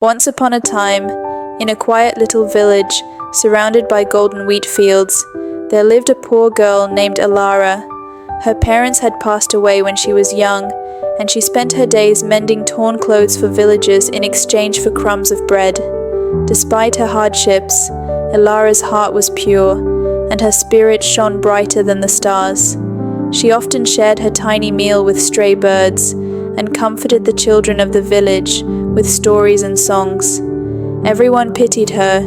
Once upon a time, in a quiet little village surrounded by golden wheat fields, there lived a poor girl named Elara. Her parents had passed away when she was young, and she spent her days mending torn clothes for villagers in exchange for crumbs of bread. Despite her hardships, Elara's heart was pure, and her spirit shone brighter than the stars. She often shared her tiny meal with stray birds, and comforted the children of the village with stories and songs. Everyone pitied her,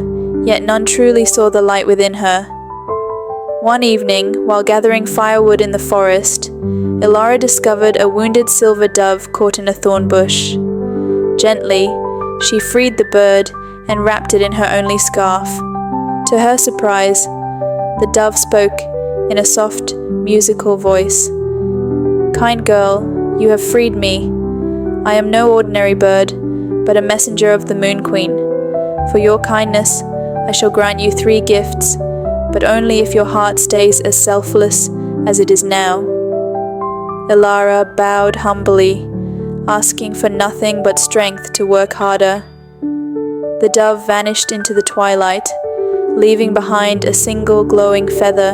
yet none truly saw the light within her. One evening, while gathering firewood in the forest, Elara discovered a wounded silver dove caught in a thorn bush. Gently, she freed the bird and wrapped it in her only scarf. To her surprise, the dove spoke in a soft, musical voice. "Kind girl, you have freed me. I am no ordinary bird, but a messenger of the Moon Queen. For your kindness, I shall grant you 3 gifts, but only if your heart stays as selfless as it is now." Elara bowed humbly, asking for nothing but strength to work harder. The dove vanished into the twilight, leaving behind a single glowing feather.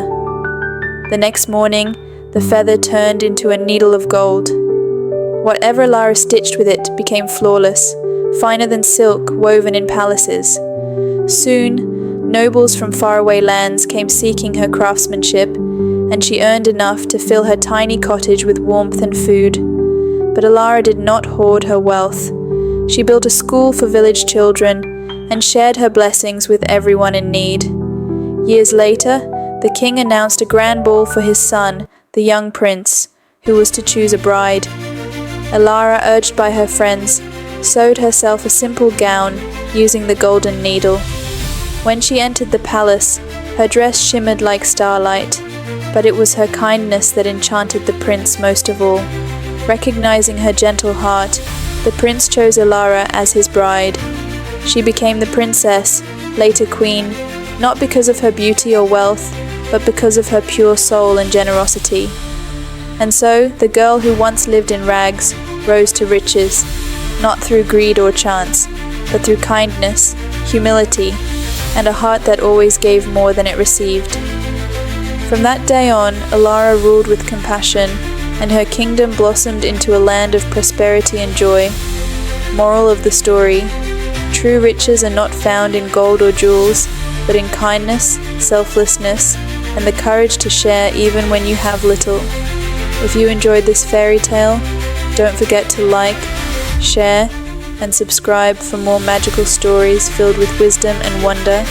The next morning, the feather turned into a needle of gold. Whatever Elara stitched with it became flawless, finer than silk woven in palaces. Soon, nobles from faraway lands came seeking her craftsmanship, and she earned enough to fill her tiny cottage with warmth and food. But Elara did not hoard her wealth. She built a school for village children and shared her blessings with everyone in need. Years later, the king announced a grand ball for his son, the young prince, who was to choose a bride. Elara, urged by her friends, sewed herself a simple gown using the golden needle. When she entered the palace, her dress shimmered like starlight, but it was her kindness that enchanted the prince most of all. Recognizing her gentle heart, the prince chose Elara as his bride. She became the princess, later queen, not because of her beauty or wealth, but because of her pure soul and generosity. And so, the girl who once lived in rags rose to riches, not through greed or chance, but through kindness, humility, and a heart that always gave more than it received. From that day on, Elara ruled with compassion, and her kingdom blossomed into a land of prosperity and joy. Moral of the story: true riches are not found in gold or jewels, but in kindness, selflessness, and the courage to share even when you have little. If you enjoyed this fairy tale, don't forget to like, share, and subscribe for more magical stories filled with wisdom and wonder.